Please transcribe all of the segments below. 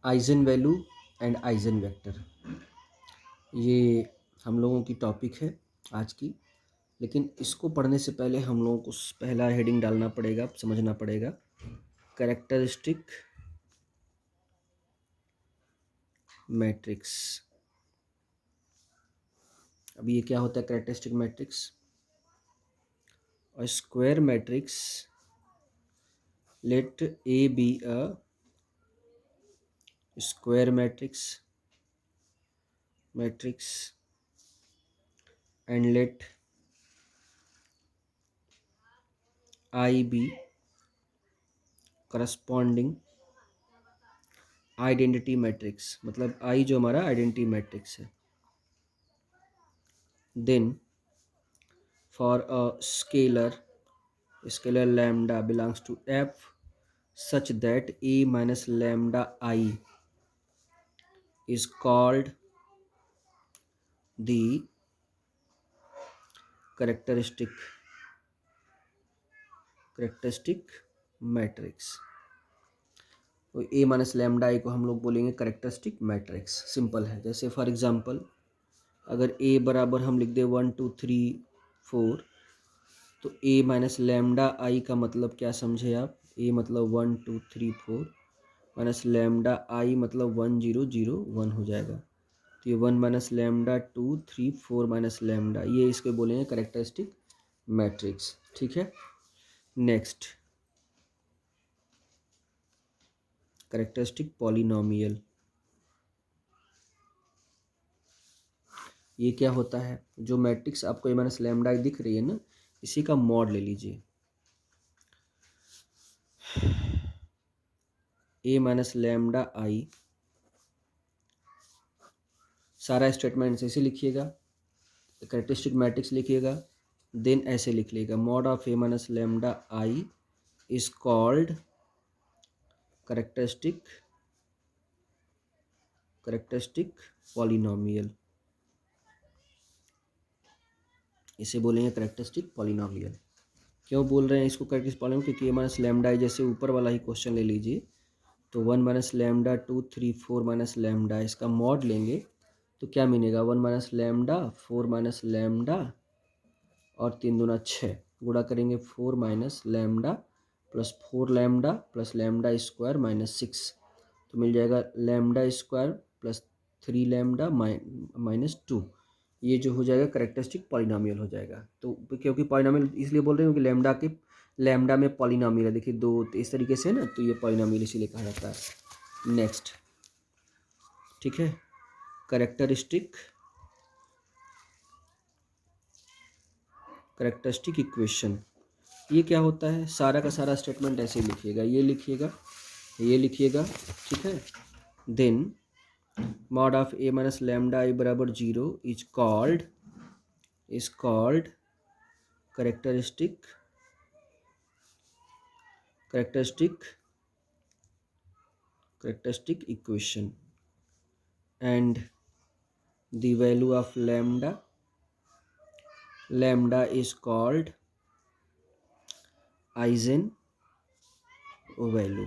Eigen value and eigen vector, ये हम लोगों की टॉपिक है आज की। लेकिन इसको पढ़ने से पहले हम लोगों को पहला हेडिंग डालना पड़ेगा, समझना पड़ेगा कैरेक्टरिस्टिक मैट्रिक्स। अब ये क्या होता है characteristic matrix? A square matrix, let A be a square matrix and let I be corresponding identity matrix, मतलब I जो हमारा आइडेंटिटी मैट्रिक्स है। Then for a scalar lambda belongs to F such that A minus lambda I is called the characteristic matrix. तो ए minus lambda आई को हम लोग बोलेंगे characteristic matrix. Simple है। जैसे फॉर एग्जांपल अगर ए बराबर हम लिख दे 1 2 3 4, तो ए माइनस लैम्डा आई का मतलब क्या समझे आप? ए मतलब 1 2 3 4 माइनस लैम्डा आई मतलब 1 0 0 1 हो जाएगा। तो ये 1 माइनस लैम्डा 2 3 4 माइनस लैम्डा, ये इसको बोलेंगे करेक्टरिस्टिक मैट्रिक्स। ठीक है। Next characteristic polynomial. ये क्या होता है? जो मैट्रिक्स आपको ए माइनस लैम्डा दिख रही है ना, इसी का मॉड ले लीजिए। ए माइनस लैम्डा आई, सारा स्टेटमेंट ऐसे लिखिएगा, कैरेक्टरिस्टिक मैट्रिक्स लिखिएगा, देन ऐसे लिख लीजिएगा mod of A minus lambda I is called characteristic polynomial. इसे बोलेंगे करेक्टरिस्टिक पॉलिनोमियल। क्यों बोल रहे हैं इसको करेक्टरिस्टिक पॉलिनोमियल? क्योंकि ए माइनस लैम्डा आई, जैसे ऊपर वाला ही क्वेश्चन ले लीजिए, तो 1 माइनस लैम्डा 2 3 4 माइनस लैम्डा, इसका मॉड लेंगे तो क्या मिलेगा? 1 माइनस लैम्डा 4 माइनस लैम्डा और 3 दूना 6, गुणा करेंगे 4 minus lambda plus 4 lambda plus lambda square minus 6, तो मिल जाएगा lambda square plus 3 lambda minus 2। ये जो हो जाएगा करेक्टरिस्टिक पॉलिनोमियल हो जाएगा। तो क्योंकि पॉलिनोमियल इसलिए बोल रहे हैं क्योंकि लैम्डा में पॉलिनोमियल है, देखिए दो इस तरीके से है ना, तो ये पॉलिनोमियल इसीलिए कहा जाता है। नेक्स्ट, ठीक है, करेक्टरिस्टिक इक्वेशन। ये क्या होता है? सारा का सारा स्टेटमेंट ऐसे ही लिखिएगा, ये लिखिएगा, ये लिखिएगा, ठीक है। Then mod of A minus lambda I बराबर 0 is called characteristic equation and the value of lambda is called eigen value.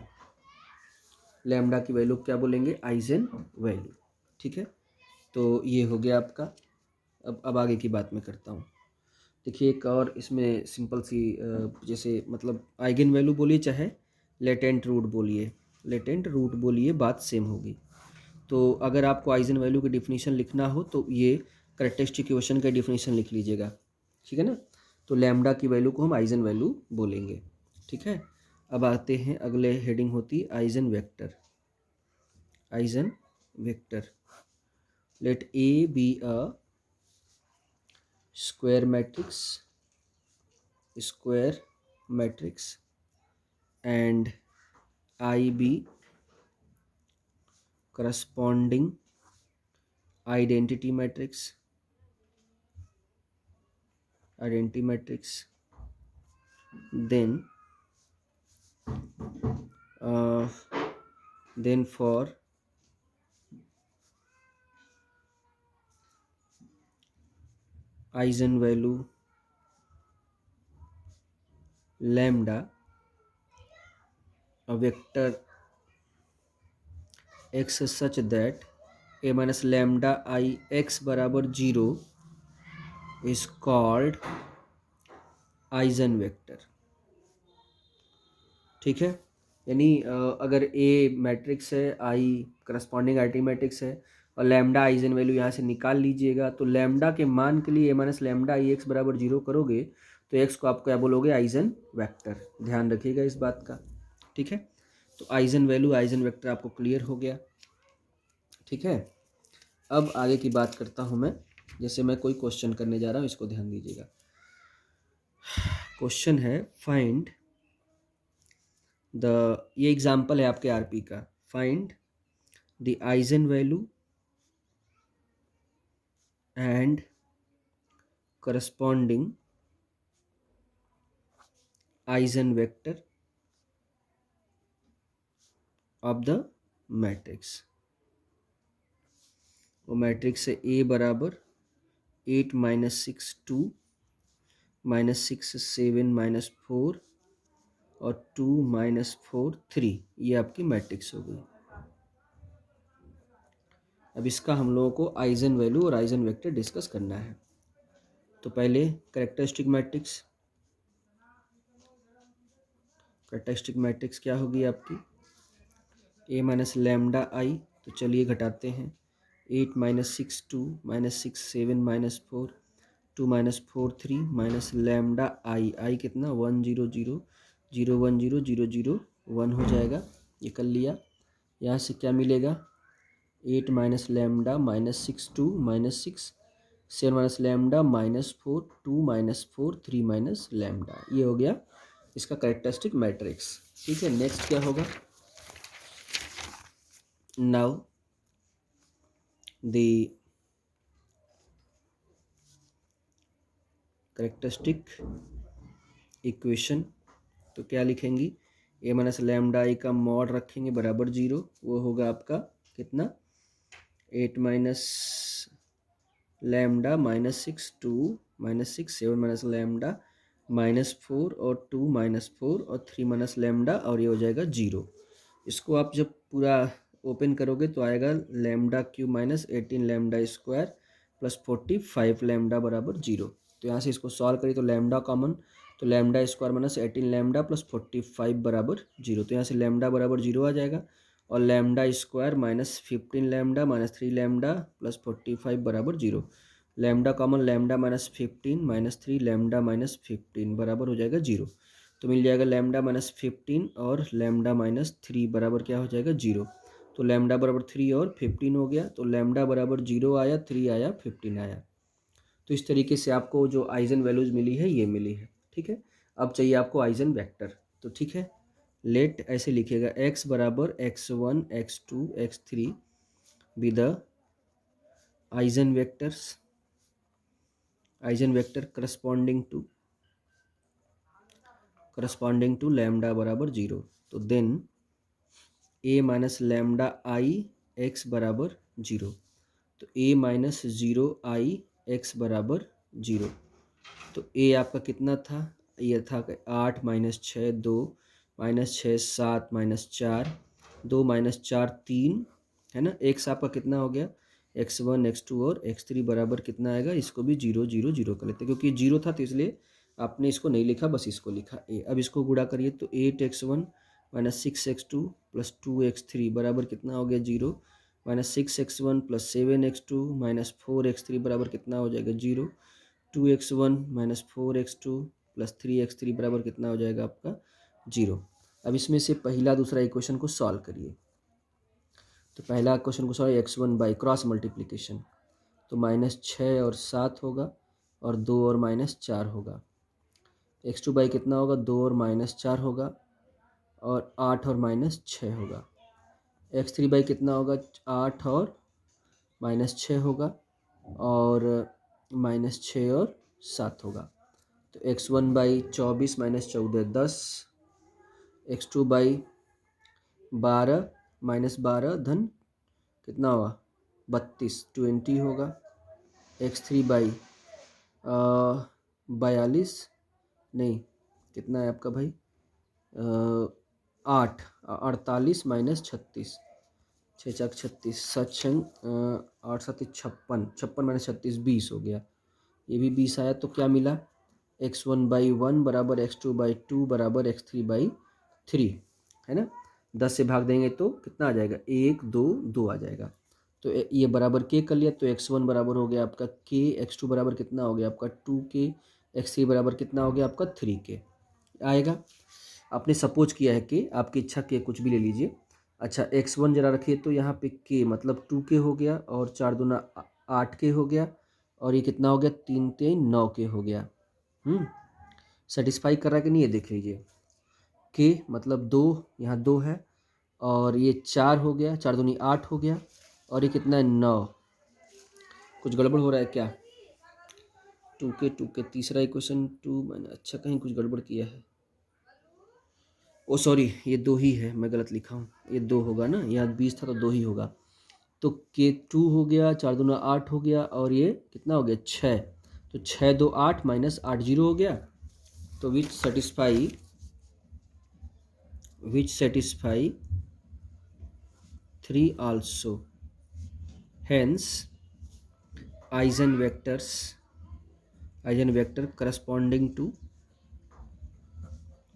Lambda की वैल्यू क्या बोलेंगे? Eigen value. ठीक है, तो ये हो गया आपका। अब आगे की बात मैं करता हूँ। देखिए एक और इसमें सिंपल सी, जैसे मतलब आइगन वैल्यू बोलिए चाहे लेटेंट रूट बोलिए, बात सेम होगी। तो अगर आपको आइजन वैल्यू की डिफिनीशन लिखना हो तो ये करेक्टरिस्टिक इक्वेशन का डिफिनीशन लिख लीजिएगा, ठीक है ना। तो लैम्डा की वैल्यू को हम आइजन वैल्यू बोलेंगे, ठीक है। अब आते हैं अगले हेडिंग होती है eigen vector. Let A be a square matrix and I be corresponding identity matrix, then for eigenvalue lambda, a vector X such that A minus lambda I X बराबर 0 इज कॉल्ड आइजन वेक्टर। ठीक है, यानी अगर ए matrix है, आई corresponding identity matrix है और lambda eigen value यहाँ से निकाल लीजिएगा, तो लैम्डा के मान के लिए ए माइनस लैम्डा आई एक्स बराबर 0 करोगे तो एक्स को आप क्या बोलोगे, आइजन वेक्टर। ध्यान रखिएगा इस बात का। ठीक है, तो आइजन वैल्यू आइजन वेक्टर आपको क्लियर हो गया। ठीक है, अब आगे की बात करता हूँ मैं। जैसे मैं कोई क्वेश्चन करने जा रहा हूँ, इसको ध्यान दीजिएगा। क्वेश्चन है फाइंड ये एग्जाम्पल है आपके आरपी का। Find the eigen value and corresponding eigen vector of the matrix. वो मैट्रिक्स है ए बराबर 8 माइनस 6 2 माइनस 6 7 माइनस 4 और 2 माइनस 4 3। ये आपकी मैट्रिक्स हो गई। अब इसका हम लोगों को आइजन वैल्यू और आइजन वेक्टर डिस्कस करना है। तो पहले कैरेक्टरिस्टिक मैट्रिक्स। कैरेक्टरिस्टिक मैट्रिक्स क्या होगी आपकी, ए माइनस लैम्डा आई, तो चलिए घटाते हैं। 8 minus 6 2 minus 6 7 minus 4 2 minus 4 3 minus lambda I, I कितना 1 0 0 0 1 0 0 0 1 हो जाएगा। ये कर लिया। यहाँ से क्या मिलेगा, 8 minus lambda minus 6 2 minus 6 7 minus lambda minus 4 2 minus 4 3 minus lambda. ये हो गया इसका कैरेक्टरिस्टिक मैट्रिक्स। ठीक है, नेक्स्ट क्या होगा, नाउ द कैरेक्टरिस्टिक इक्वेशन। तो क्या लिखेंगी, ए माइनस लैम्डा आई का मॉड रखेंगे बराबर 0। वो होगा आपका कितना, 8 minus lambda minus 6 2 minus 6 7 minus lambda minus 4 और 2 माइनस 4 और 3 माइनस लैम्डा, और ये हो जाएगा 0। इसको आप जब पूरा ओपन करोगे तो आएगा lambda cube minus 18 lambda square plus 45 lambda बराबर 0। तो यहाँ से इसको सॉल्व करें तो लैम्डा कॉमन, तो lambda square minus 18 lambda plus 45 बराबर 0। तो यहाँ से लैम्डा बराबर 0 आ जाएगा। और lambda square minus 15 lambda minus 3 lambda plus 45 बराबर 0। Lambda common, lambda minus 15 minus 3 lambda minus 15 बराबर हो जाएगा 0। तो मिल जाएगा लैम्डा माइनस 15 और लैम्डा माइनस 3 बराबर क्या हो जाएगा 0। तो लैम्डा बराबर 3 और 15 हो गया। तो लैम्डा बराबर 0 आया, 3 आया, 15 आया। तो इस तरीके से आपको जो आइजन वैल्यूज मिली है ये मिली है। ठीक है, अब चाहिए आपको आइजन वेक्टर। तो ठीक है, लेट ऐसे लिखेगा x बराबर x1 x2 x3 be the eigen vector corresponding to lambda बराबर 0। तो then A minus lambda I X बराबर 0। तो ए माइनस 0 आई एक्स बराबर 0। तो ए आपका कितना था, ये था 8 माइनस 6 2 माइनस 6 7 माइनस 4 2 माइनस 4 3 है ना। एक्स आपका कितना हो गया, x1 x2 और x3 बराबर कितना आएगा, इसको भी 0 0 0 कर लेते हैं क्योंकि 0 था तो इसलिए आपने इसको नहीं लिखा, बस इसको लिखा ए। अब इसको गुणा करिए तो 8x1 minus 6x2 plus 2x3 बराबर कितना हो गया 0 minus 6x1 plus 7x2 minus 4x3 बराबर कितना हो जाएगा 0। 2x1 minus 4x2 plus 3x3 बराबर कितना हो जाएगा आपका 0। अब इसमें से पहला दूसरा इक्वेशन को सॉल्व करिए। तो पहला क्वेश्चन को solve x1 by cross multiplication, तो माइनस 6 और 7 होगा और 2 और माइनस 4 होगा। x2 बाई कितना होगा, 2 और माइनस 4 होगा और 8 और माइनस 6 होगा। x3 बाई कितना होगा, 8 और माइनस 6 होगा और माइनस 6 और 7 होगा। तो x1 by 24 minus 14 10, x2 by 12 minus 12 धन कितना हुआ 32 20 होगा। x3 बाई 42 नहीं कितना है आपका भाई 8 48 माइनस 36 छः चार 36, 7 8 7 56, 56 माइनस 36 20 हो गया। ये भी 20 आया तो क्या मिला, x1/1 बराबर x2/2 बराबर x3/3, है ना। 10 से भाग देंगे तो कितना आ जाएगा, 1 2 2 आ जाएगा। तो ये बराबर के कर लिया, तो x1 बराबर हो गया आपका k, x2 बराबर कितना हो गया आपका 2k, x3 बराबर कितना हो गया आपका 3k आएगा। आपने सपोज किया है कि आपकी इच्छा के कुछ भी ले लीजिए। अच्छा x1 जरा रखिए, तो यहाँ पे k मतलब 2k हो गया, और 4 दूना 8k हो गया, और ये कितना हो गया 3 3 9k हो गया। सेटिस्फाई कर रहा है कि नहीं, ये देख लीजिए। k मतलब 2, यहाँ 2 है, और ये 4 हो गया, 4 दूनी 8 हो गया, और ये कितना है 9। कुछ गड़बड़ हो रहा है क्या, 2k तीसरा इक्वेशन 2 मैंने अच्छा कहीं कुछ गड़बड़ किया है। ओ सॉरी, ये 2 ही है, मैं गलत लिखा हूँ, ये 2 होगा ना, यहाँ 20 था तो 2 ही होगा। तो k2 हो गया, 4 दूना 8 हो गया, और ये कितना हो गया 6, तो 6 2 8 माइनस 8 0 हो गया। तो विच satisfy 3 also, hence eigenvector corresponding to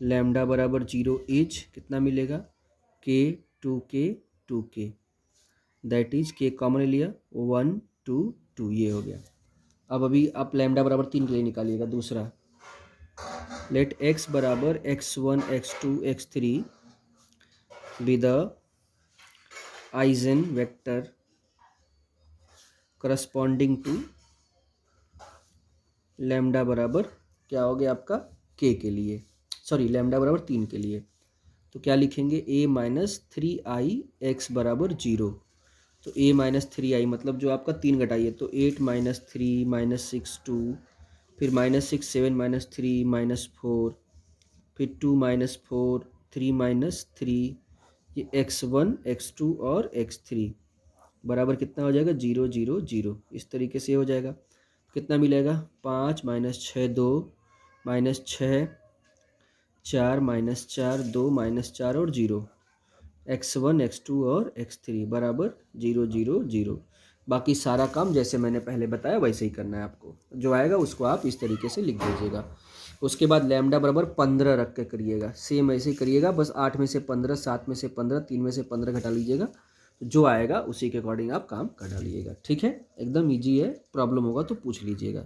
lambda बराबर 0 इज कितना मिलेगा, k 2k 2k, that is k common लिया 1 2 2, ये हो गया। अब अभी आप लैम्डा बराबर 3 के लिए निकालिएगा दूसरा। लेट x बराबर x1 x2 x3 be the eigen vector corresponding to lambda बराबर क्या हो गया आपका k के लिए, सॉरी लैम्डा बराबर 3 के लिए। तो क्या लिखेंगे, a माइनस 3i x बराबर 0। तो a माइनस 3i मतलब जो आपका 3 घटाइए, तो 8 माइनस 3 माइनस 6 2, फिर माइनस 6 7 माइनस 3 माइनस 4, फिर 2 माइनस 4 3 माइनस 3, ये x1 x2 और x3 बराबर कितना हो जाएगा 0 0 0, इस तरीके से हो जाएगा। कितना मिलेगा, 5 माइनस 6 2 माइनस 6 4 माइनस 4 2 माइनस 4 और 0, x1 x2 और x3 बराबर 0 0 0। बाकी सारा काम जैसे मैंने पहले बताया वैसे ही करना है आपको, जो आएगा उसको आप इस तरीके से लिख दीजिएगा। उसके बाद लैम्डा बराबर 15 रख के करिएगा, सेम ऐसे ही करिएगा, बस 8 में से 15 7 में से 15 3 में से 15 घटा लीजिएगा, तो जो आएगा उसी के अकॉर्डिंग आप काम कर डालिएगा। ठीक है, एकदम ईजी है, प्रॉब्लम होगा तो पूछ लीजिएगा।